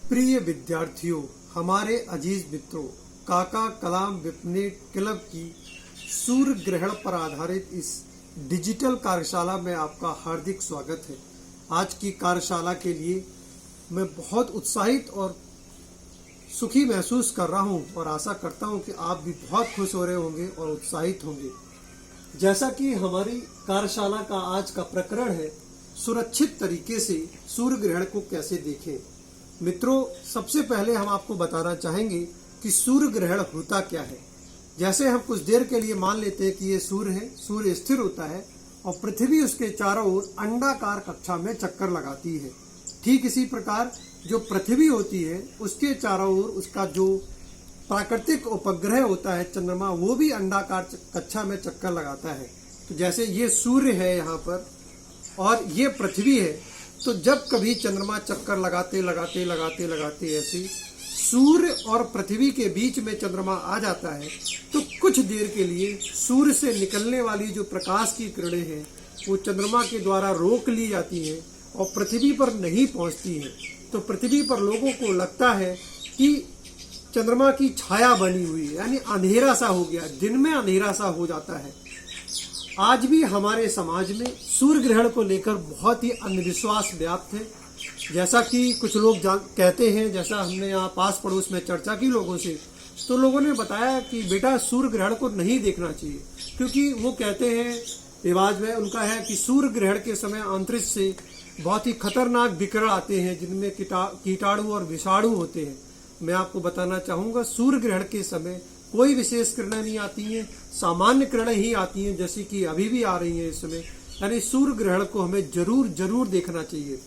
प्रिय विद्यार्थियों, हमारे अजीज मित्रों, काका कलाम विपनेट क्लब की सूर्य ग्रहण पर आधारित इस डिजिटल कार्यशाला में आपका हार्दिक स्वागत है। आज की कार्यशाला के लिए मैं बहुत उत्साहित और सुखी महसूस कर रहा हूं और आशा करता हूं कि आप भी बहुत खुश हो रहे होंगे और उत्साहित होंगे। जैसा कि हमारी कार्यशाला का आज का प्रकरण है, सुरक्षित तरीके से सूर्य ग्रहण को कैसे देखें। मित्रों, सबसे पहले हम आपको बताना चाहेंगे कि सूर्य ग्रहण होता क्या है। जैसे हम कुछ देर के लिए मान लेते हैं कि ये सूर्य है, सूर्य स्थिर होता है और पृथ्वी उसके चारों ओर अंडाकार कक्षा में चक्कर लगाती है। ठीक इसी प्रकार जो पृथ्वी होती है उसके चारों ओर उसका जो प्राकृतिक उपग्रह होता है चंद्रमा, वो भी अंडाकार कक्षा में चक्कर लगाता है। तो जैसे ये सूर्य है यहाँ पर और ये पृथ्वी है, तो जब कभी चंद्रमा चक्कर लगाते ऐसे सूर्य और पृथ्वी के बीच में चंद्रमा आ जाता है, तो कुछ देर के लिए सूर्य से निकलने वाली जो प्रकाश की किरणें हैं वो चंद्रमा के द्वारा रोक ली जाती हैं और पृथ्वी पर नहीं पहुंचती हैं। तो पृथ्वी पर लोगों को लगता है कि चंद्रमा की छाया बनी हुई है, यानी अंधेरा सा हो गया, दिन में अंधेरा सा हो जाता है। आज भी हमारे समाज में सूर्य ग्रहण को लेकर बहुत ही अंधविश्वास व्याप्त है। जैसा कि कुछ लोग कहते हैं, जैसा हमने यहाँ पास पड़ोस में चर्चा की लोगों से, तो लोगों ने बताया कि बेटा सूर्य ग्रहण को नहीं देखना चाहिए, क्योंकि वो कहते हैं, रिवाज में उनका है कि सूर्य ग्रहण के समय अंतरिक्ष से बहुत ही खतरनाक विकिरण आते हैं जिनमें कीटाणु और विषाणु होते हैं। मैं आपको बताना चाहूँगा, सूर्य ग्रहण के समय कोई विशेष किरणें नहीं आती हैं, सामान्य किरणें ही आती हैं, जैसे कि अभी भी आ रही हैं इस समय। यानी सूर्य ग्रहण को हमें जरूर देखना चाहिए।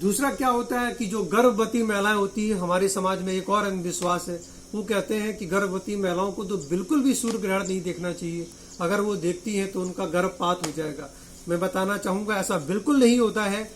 दूसरा क्या होता है कि जो गर्भवती महिलाएं होती हैं, हमारे समाज में एक और अंधविश्वास है, वो कहते हैं कि गर्भवती महिलाओं को तो बिल्कुल भी सूर्य ग्रहण नहीं देखना चाहिए, अगर वो देखती हैं तो उनका गर्भपात हो जाएगा। मैं बताना चाहूँगा ऐसा बिल्कुल नहीं होता है,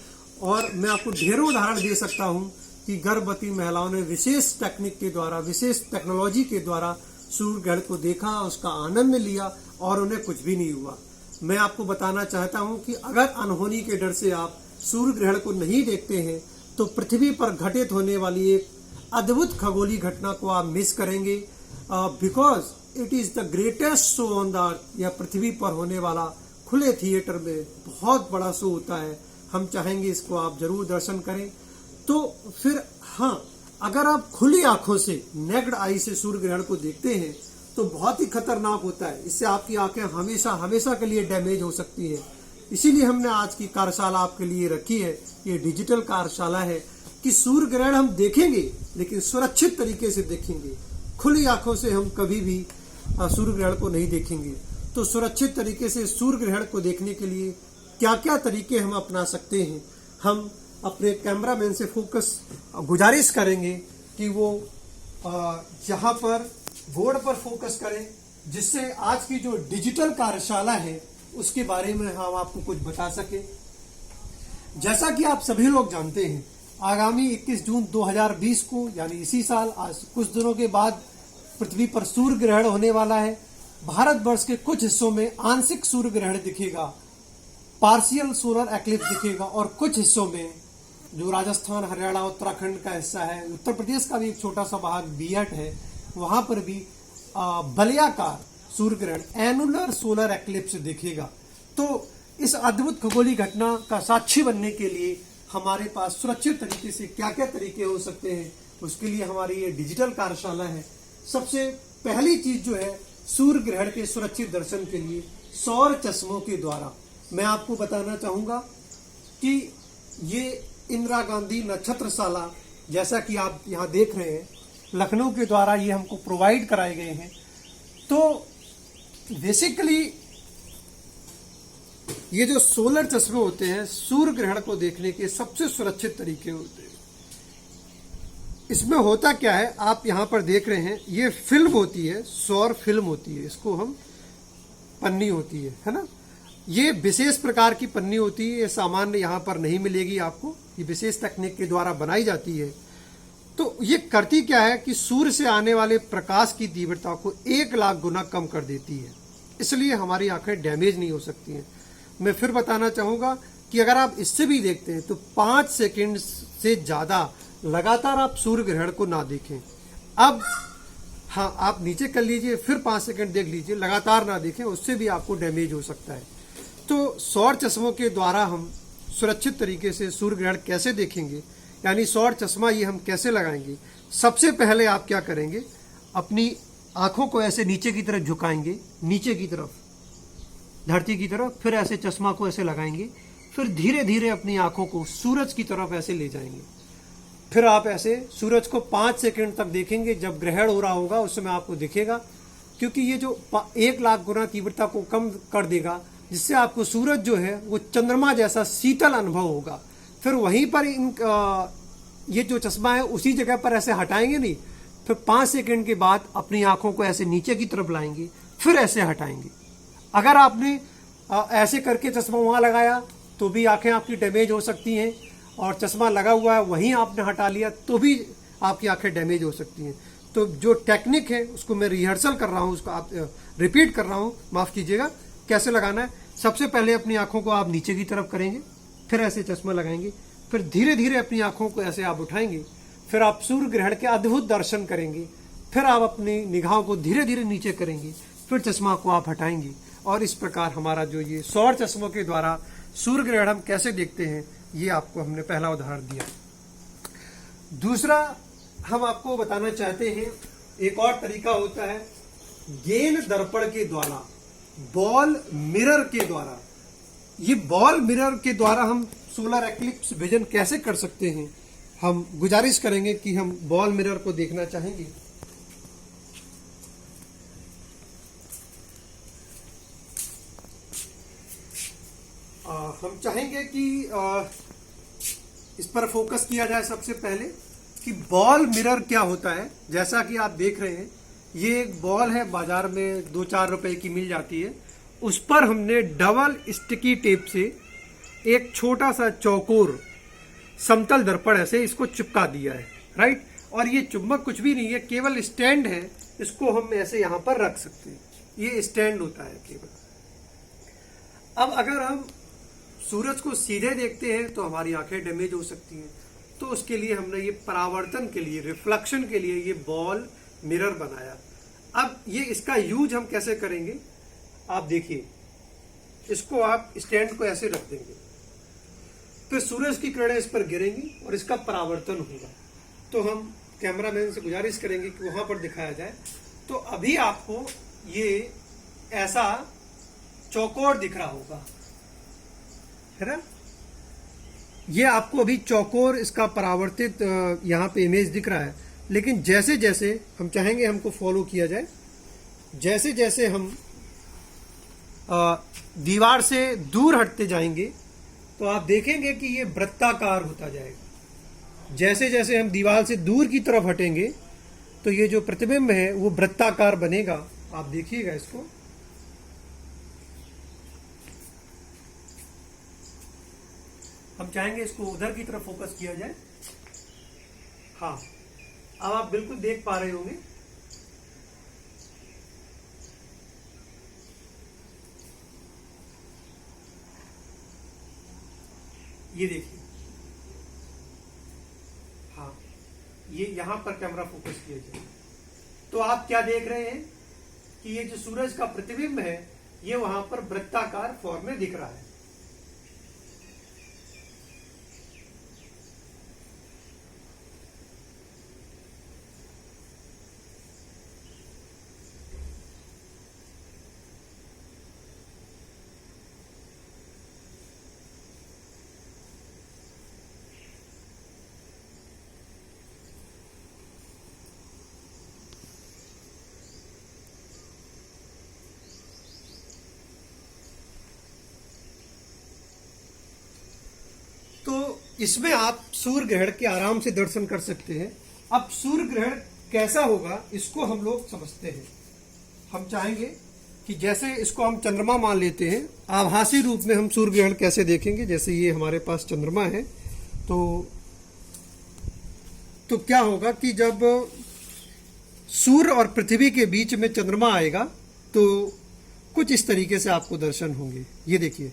और मैं आपको ढेरों उदाहरण दे सकता हूँ कि गर्भवती महिलाओं ने विशेष टेक्निक के द्वारा, विशेष टेक्नोलॉजी के द्वारा सूर्य ग्रहण को देखा, उसका आनंद लिया और उन्हें कुछ भी नहीं हुआ। मैं आपको बताना चाहता हूं कि अगर अनहोनी के डर से आप सूर्य ग्रहण को नहीं देखते हैं तो पृथ्वी पर घटित होने वाली एक अद्भुत खगोलीय घटना को आप मिस करेंगे, because it is the greatest show on the earth. यह पृथ्वी पर होने वाला खुले थिएटर में बहुत बड़ा शो होता है। हम चाहेंगे इसको आप जरूर दर्शन करें। तो फिर हाँ, अगर आप खुली आंखों से, नेक्ड आई से सूर्य ग्रहण को देखते हैं तो बहुत ही खतरनाक होता है। इससे आपकी आंखें हमेशा के लिए डैमेज हो सकती है। इसीलिए हमने आज की कार्यशाला आपके लिए रखी है। ये डिजिटल कार्यशाला है कि सूर्य ग्रहण हम देखेंगे, लेकिन सुरक्षित तरीके से देखेंगे। खुली आंखों से हम कभी भी सूर्य ग्रहण को नहीं देखेंगे। तो सुरक्षित तरीके से सूर्य ग्रहण को देखने के लिए क्या क्या तरीके हम अपना सकते हैं, हम अपने कैमरामैन से गुजारिश करेंगे कि वो यहाँ पर बोर्ड पर फोकस करें, जिससे आज की जो डिजिटल कार्यशाला है उसके बारे में हम आपको कुछ बता सके। जैसा कि आप सभी लोग जानते हैं, आगामी 21 जून 2020 को, यानी इसी साल, आज कुछ दिनों के बाद पृथ्वी पर सूर्य ग्रहण होने वाला है। भारतवर्ष के कुछ हिस्सों में आंशिक सूर्य ग्रहण दिखेगा, पार्शियल सोलर एक्लिप्स दिखेगा, और कुछ हिस्सों में जो राजस्थान, हरियाणा, उत्तराखंड का हिस्सा है, उत्तर प्रदेश का भी एक छोटा सा भाग बीहट है, वहां पर भी वलयाकार सूर्य ग्रहण, एनुलर सोलर एक्लिप्स दिखेगा। तो इस अद्भुत खगोलीय घटना का साक्षी बनने के लिए हमारे पास सुरक्षित तरीके से क्या क्या तरीके हो सकते हैं, उसके लिए हमारी ये डिजिटल कार्यशाला है। सबसे पहली चीज जो है, सूर्य ग्रहण के सुरक्षित दर्शन के लिए सौर चश्मों के द्वारा मैं आपको बताना चाहूंगा कि ये इंदिरा गांधी नक्षत्रशाला, जैसा कि आप यहाँ देख रहे हैं, लखनऊ के द्वारा ये हमको प्रोवाइड कराए गए हैं। तो बेसिकली ये जो सोलर चश्मे होते हैं, सूर्य ग्रहण को देखने के सबसे सुरक्षित तरीके होते हैं। इसमें होता क्या है, आप यहाँ पर देख रहे हैं, ये फिल्म होती है, सौर फिल्म होती है, इसको हम पन्नी होती है ना। ये विशेष प्रकार की पन्नी होती है, ये सामान्य यहाँ पर नहीं मिलेगी आपको, ये विशेष तकनीक के द्वारा बनाई जाती है। तो ये करती क्या है कि सूर्य से आने वाले प्रकाश की तीव्रता को 1 लाख गुना कम कर देती है, इसलिए हमारी आंखें डैमेज नहीं हो सकती हैं। मैं फिर बताना चाहूंगा कि अगर आप इससे भी देखते हैं तो 5 सेकंड से ज्यादा लगातार आप सूर्य ग्रहण को ना देखें। अब हाँ, आप नीचे कर लीजिए, फिर 5 सेकंड देख लीजिए, लगातार ना देखें, उससे भी आपको डैमेज हो सकता है। तो सौर चश्मों के द्वारा हम सुरक्षित तरीके से सूर्य ग्रहण कैसे देखेंगे, यानी सौर चश्मा ये हम कैसे लगाएंगे। सबसे पहले आप क्या करेंगे, अपनी आंखों को ऐसे नीचे की तरफ झुकाएंगे, नीचे की तरफ धरती की तरफ, फिर ऐसे चश्मा को ऐसे लगाएंगे, फिर धीरे धीरे अपनी आंखों को सूरज की तरफ ऐसे ले जाएंगे। फिर आप ऐसे सूरज को 5 सेकंड तक देखेंगे। जब ग्रहण हो रहा होगा उस समय आपको दिखेगा, क्योंकि ये जो 1 लाख गुना तीव्रता को कम कर देगा, जिससे आपको सूरज जो है वो चंद्रमा जैसा शीतल अनुभव होगा। फिर वहीं पर ये जो चश्मा है उसी जगह पर ऐसे हटाएंगे नहीं, फिर 5 सेकंड के बाद अपनी आंखों को ऐसे नीचे की तरफ लाएंगे, फिर ऐसे हटाएंगे। अगर आपने ऐसे करके चश्मा वहां लगाया तो भी आंखें आपकी डैमेज हो सकती हैं, और चश्मा लगा हुआ है वहीं आपने हटा लिया तो भी आपकी आंखें डैमेज हो सकती हैं। तो जो टेक्निक है उसको मैं रिहर्सल कर रहा हूँ, उसको आप रिपीट कर रहा हूँ, माफ कीजिएगा। कैसे लगाना है, सबसे पहले अपनी आंखों को आप नीचे की तरफ करेंगे, फिर ऐसे चश्मा लगाएंगे, फिर धीरे धीरे अपनी आंखों को ऐसे आप उठाएंगे, फिर आप सूर्य ग्रहण के अद्भुत दर्शन करेंगे। फिर आप अपनी निगाहों को धीरे धीरे नीचे करेंगे, फिर चश्मा को आप हटाएंगे। और इस प्रकार हमारा जो ये सौर चश्मों के द्वारा सूर्य ग्रहण हम कैसे देखते हैं, ये आपको हमने पहला उदाहरण दिया। दूसरा हम आपको बताना चाहते हैं, एक और तरीका होता है गेन दर्पण के द्वारा, बॉल मिरर के द्वारा। ये बॉल मिरर के द्वारा हम सोलर एक्लिप्स विजन कैसे कर सकते हैं, हम गुजारिश करेंगे कि हम बॉल मिरर को देखना चाहेंगे। हम चाहेंगे कि इस पर फोकस किया जाए। सबसे पहले कि बॉल मिरर क्या होता है। जैसा कि आप देख रहे हैं, ये एक बॉल है, बाजार में 2-4 रुपए की मिल जाती है। उस पर हमने डबल स्टिकी टेप से एक छोटा सा चौकोर समतल दर्पण ऐसे इसको चिपका दिया है, राइट। और ये चुंबक कुछ भी नहीं है, केवल स्टैंड है, इसको हम ऐसे यहां पर रख सकते हैं। ये स्टैंड होता है केवल। अब अगर हम सूरज को सीधे देखते हैं तो हमारी आंखें डैमेज हो सकती हैं, तो उसके लिए हमने ये परावर्तन के लिए, रिफ्लेक्शन के लिए ये बॉल मिरर बनाया। अब ये इसका यूज हम कैसे करेंगे, आप देखिए, इसको आप स्टैंड को ऐसे रख देंगे, फिर सूरज की किरणें इस पर गिरेंगी और इसका परावर्तन होगा। तो हम कैमरामैन से गुजारिश करेंगे कि वहां पर दिखाया जाए। तो अभी आपको ये ऐसा चौकोर दिख रहा होगा, है ना। ये आपको अभी चौकोर इसका परावर्तित यहाँ पे इमेज दिख रहा है। लेकिन जैसे जैसे हम चाहेंगे हमको फॉलो किया जाए, जैसे जैसे हम दीवार से दूर हटते जाएंगे तो आप देखेंगे कि ये वृत्ताकार होता जाएगा। जैसे जैसे हम दीवार से दूर की तरफ हटेंगे तो ये जो प्रतिबिंब है वो वृत्ताकार बनेगा। आप देखिएगा इसको, हम चाहेंगे इसको उधर की तरफ फोकस किया जाए। हाँ, अब आप बिल्कुल देख पा रहे होंगे। ये देखिए, हाँ, ये यहां पर कैमरा फोकस किया जाए तो आप क्या देख रहे हैं कि ये जो सूरज का प्रतिबिंब है ये वहां पर वृत्ताकार फॉर्म में दिख रहा है। तो इसमें आप सूर्य ग्रहण के आराम से दर्शन कर सकते हैं। अब सूर्य ग्रहण कैसा होगा इसको हम लोग समझते हैं। हम चाहेंगे कि जैसे इसको हम चंद्रमा मान लेते हैं, आभासी रूप में हम सूर्य ग्रहण कैसे देखेंगे। जैसे ये हमारे पास चंद्रमा है, तो क्या होगा कि जब सूर्य और पृथ्वी के बीच में चंद्रमा आएगा तो कुछ इस तरीके से आपको दर्शन होंगे। ये देखिए,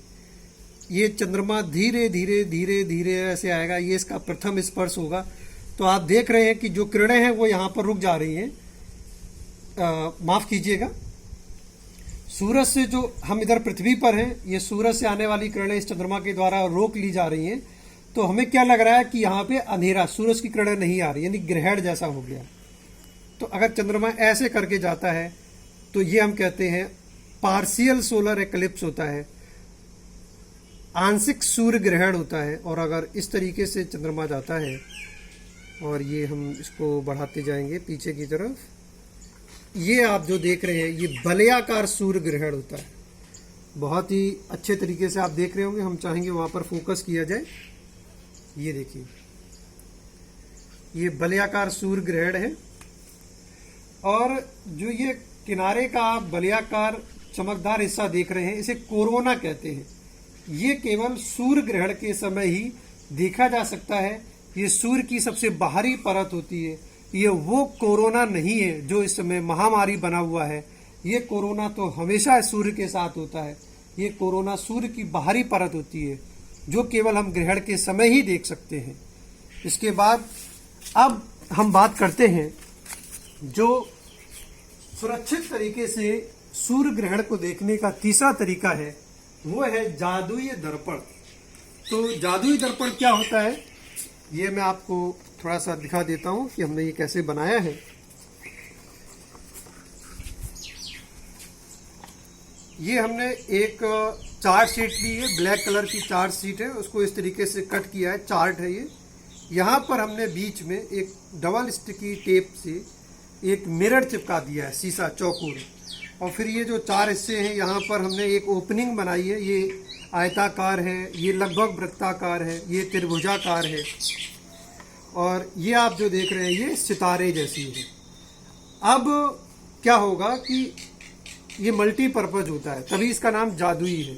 ये चंद्रमा धीरे धीरे धीरे धीरे ऐसे आएगा, ये इसका प्रथम स्पर्श होगा। तो आप देख रहे हैं कि जो किरणें हैं वो यहाँ पर रुक जा रही हैं। माफ कीजिएगा, सूरज से जो हम इधर पृथ्वी पर हैं, ये सूरज से आने वाली किरणें इस चंद्रमा के द्वारा रोक ली जा रही हैं। तो हमें क्या लग रहा है कि यहाँ पे अंधेरा, सूरज की किरणें नहीं आ रही, यानी ग्रहण जैसा हो गया। तो अगर चंद्रमा ऐसे करके जाता है तो ये हम कहते हैं पार्शियल सोलर एक्लिप्स होता है, आंशिक सूर्य ग्रहण होता है। और अगर इस तरीके से चंद्रमा जाता है, और ये हम इसको बढ़ाते जाएंगे पीछे की तरफ, ये आप जो देख रहे हैं ये वलयाकार सूर्य ग्रहण होता है। बहुत ही अच्छे तरीके से आप देख रहे होंगे, हम चाहेंगे वहां पर फोकस किया जाए। ये देखिए, ये वलयाकार सूर्य ग्रहण है। और जो ये किनारे का वलयाकार चमकदार हिस्सा देख रहे हैं, इसे कोरोना कहते हैं। ये केवल सूर्य ग्रहण के समय ही देखा जा सकता है। ये सूर्य की सबसे बाहरी परत होती है। ये वो कोरोना नहीं है जो इस समय महामारी बना हुआ है। ये कोरोना तो हमेशा सूर्य के साथ होता है। ये कोरोना सूर्य की बाहरी परत होती है जो केवल हम ग्रहण के समय ही देख सकते हैं। इसके बाद अब हम बात करते हैं जो सुरक्षित तरीके से सूर्य ग्रहण को देखने का तीसरा तरीका है, वो है जादुई दर्पण। तो जादुई दर्पण क्या होता है, ये मैं आपको थोड़ा सा दिखा देता हूं कि हमने ये कैसे बनाया है। ये हमने एक चार्ट शीट ली है, ब्लैक कलर की चार्ट शीट है, उसको इस तरीके से कट किया है, चार्ट है ये। यहाँ पर हमने बीच में एक डबल स्टिकी टेप से एक मिरर चिपका दिया है, शीशा चौकोर। और फिर ये जो चार हिस्से हैं, यहाँ पर हमने एक ओपनिंग बनाई है। ये आयताकार है, ये लगभग वृत्ताकार है, ये त्रिभुजाकार है, और ये आप जो देख रहे हैं ये सितारे जैसी है। अब क्या होगा कि ये मल्टीपर्पज होता है, तभी इसका नाम जादुई है।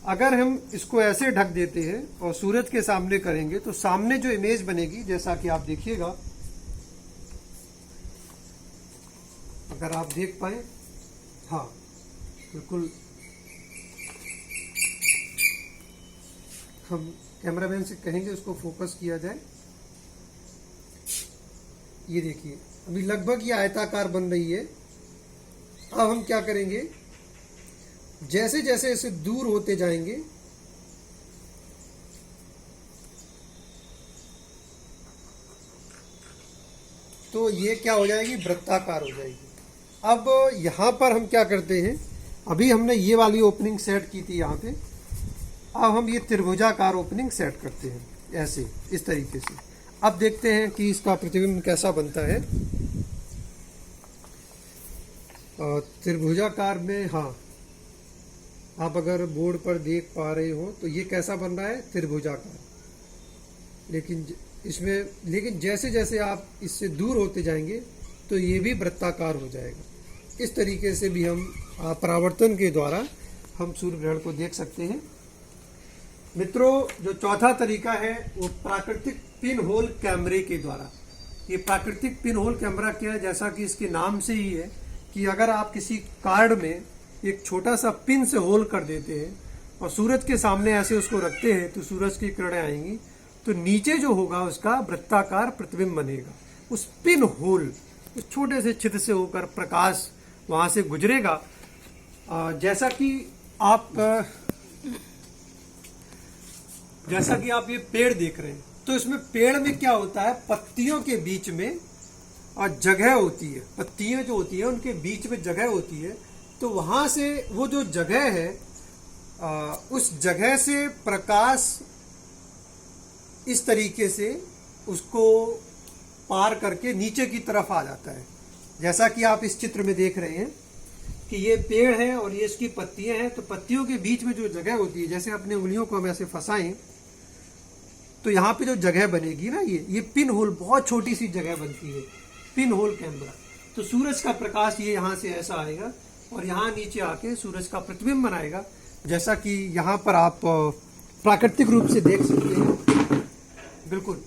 अगर हम इसको ऐसे ढक देते हैं और सूरज के सामने करेंगे तो सामने जो इमेज बनेगी, जैसा कि आप देखिएगा, अगर आप देख पाए, हाँ बिल्कुल, हम कैमरामैन से कहेंगे उसको फोकस किया जाए। ये देखिए, अभी लगभग ये आयताकार बन रही है। अब हम क्या करेंगे, जैसे जैसे इसे दूर होते जाएंगे तो ये क्या हो जाएगी, वृत्ताकार हो जाएगी। अब यहां पर हम क्या करते हैं, अभी हमने ये वाली ओपनिंग सेट की थी यहाँ पे, अब हम ये त्रिभुजाकार ओपनिंग सेट करते हैं ऐसे, इस तरीके से। अब देखते हैं कि इसका प्रतिबिंब कैसा बनता है। त्रिभुजाकार में, हाँ, आप अगर बोर्ड पर देख पा रहे हो तो ये कैसा बन रहा है, त्रिभुजाकार। लेकिन जैसे जैसे आप इससे दूर होते जाएंगे तो ये भी वृत्ताकार हो जाएगा। इस तरीके से भी हम परावर्तन के द्वारा हम सूर्य ग्रहण को देख सकते हैं। मित्रों, जो चौथा तरीका है वो प्राकृतिक पिन होल कैमरे के द्वारा। ये प्राकृतिक पिन होल कैमरा क्या है, जैसा कि इसके नाम से ही है कि अगर आप किसी कार्ड में एक छोटा सा पिन से होल कर देते हैं और सूरज के सामने ऐसे उसको रखते हैं तो सूरज की किरणें आएंगी, तो नीचे जो होगा उसका वृत्ताकार प्रतिबिंब बनेगा। उस पिन होल, उस छोटे से छिद्र से होकर प्रकाश वहां से गुजरेगा। जैसा कि आप ये पेड़ देख रहे हैं, तो इसमें पेड़ में क्या होता है, पत्तियों के बीच में जगह होती है। पत्तियां जो होती है उनके बीच में जगह होती है, तो वहां से वो जो जगह है, उस जगह से प्रकाश इस तरीके से उसको पार करके नीचे की तरफ आ जाता है। जैसा कि आप इस चित्र में देख रहे हैं कि ये पेड़ है और ये इसकी पत्तियां हैं, तो पत्तियों के बीच में जो जगह होती है, जैसे अपने उंगलियों को हम ऐसे फंसाएं तो यहाँ पे जो जगह बनेगी ना, ये पिन होल, बहुत छोटी सी जगह बनती है, पिन होल कैमरा। तो सूरज का प्रकाश ये यहाँ से ऐसा आएगा और यहाँ नीचे आके सूरज का प्रतिबिंब बनाएगा, जैसा कि यहाँ पर आप प्राकृतिक रूप से देख सकते हैं। बिल्कुल,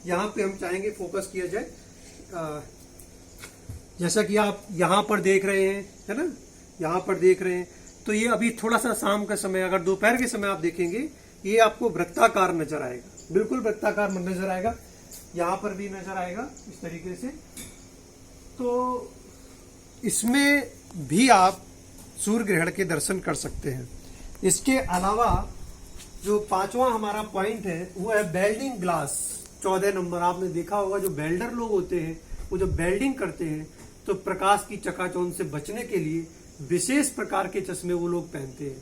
यहाँ पे हम चाहेंगे फोकस किया जाए। जैसा कि आप यहाँ पर देख रहे हैं, है ना, यहाँ पर देख रहे हैं, तो ये अभी थोड़ा सा शाम का समय, अगर दोपहर के समय आप देखेंगे, ये आपको वृत्ताकार नजर आएगा, बिल्कुल वृत्ताकार नजर आएगा। यहाँ पर भी नजर आएगा इस तरीके से। तो इसमें भी आप सूर्य ग्रहण के दर्शन कर सकते हैं। इसके अलावा जो पांचवा हमारा पॉइंट है वो है बेल्डिंग ग्लास। 14 नंबर आपने देखा होगा, जो बेल्डर लोग होते हैं वो जो बेल्डिंग करते हैं तो प्रकाश की चकाचौंध से बचने के लिए विशेष प्रकार के चश्मे वो लोग पहनते हैं।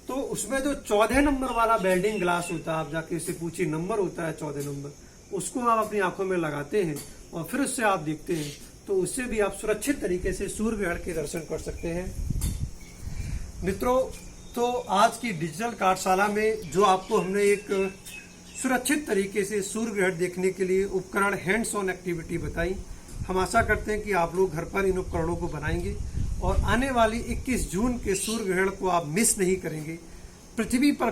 तो उसमें जो 14 नंबर वाला बेल्डिंग ग्लास होता है, आप जाके उससे पूछिए, नंबर होता है 14 नंबर, उसको आप अपनी आंखों में लगाते हैं और फिर उससे आप देखते हैं, तो उससे भी आप सुरक्षित तरीके से सूर्य ग्रहण के दर्शन कर सकते हैं। मित्रों, तो आज की डिजिटल कार्यशाला में जो आपको हमने एक सुरक्षित तरीके से सूर्य ग्रहण देखने के लिए उपकरण हैंड्स ऑन एक्टिविटी बताई, हम आशा करते हैं कि आप लोग घर पर इन उपकरणों को बनाएंगे और आने वाली 21 जून के सूर्य ग्रहण को आप मिस नहीं करेंगे। पृथ्वी पर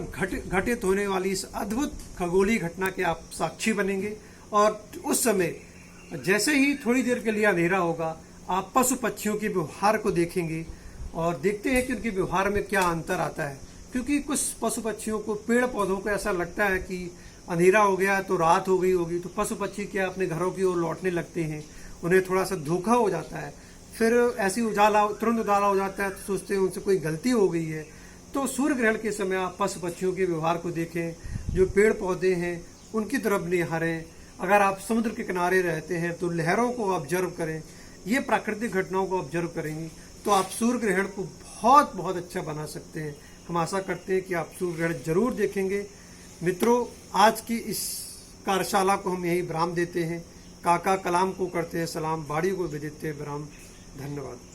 घटित होने वाली इस अद्भुत खगोलीय घटना के आप साक्षी बनेंगे और उस समय जैसे ही थोड़ी देर के लिए अंधेरा होगा, आप पशु पक्षियों के व्यवहार को देखेंगे और देखते हैं कि उनके व्यवहार में क्या अंतर आता है। क्योंकि कुछ पशु पक्षियों को, पेड़ पौधों को ऐसा लगता है कि अंधेरा हो गया तो रात हो गई होगी, तो पशु पक्षी क्या अपने घरों की ओर लौटने लगते हैं, उन्हें थोड़ा सा धोखा हो जाता है, फिर ऐसी तुरंत उजाला हो जाता है तो सोचते हैं उनसे कोई गलती हो गई है। तो सूर्य ग्रहण के समय आप पशु पक्षियों के व्यवहार को देखें, जो पेड़ पौधे हैं उनकी तरफ निहारें। अगर आप समुद्र के किनारे रहते हैं तो लहरों को ऑब्जर्व करें। ये प्राकृतिक घटनाओं को ऑब्जर्व करेंगे तो आप सूर्य ग्रहण को बहुत बहुत अच्छा बना सकते हैं। हम आशा करते हैं कि आप सूर्य ग्रहण जरूर देखेंगे। मित्रों, आज की इस कार्यशाला को हम यही विराम देते हैं। काका कलाम को करते हैं सलाम, बाड़ी को भी देते हैं विराम। धन्यवाद।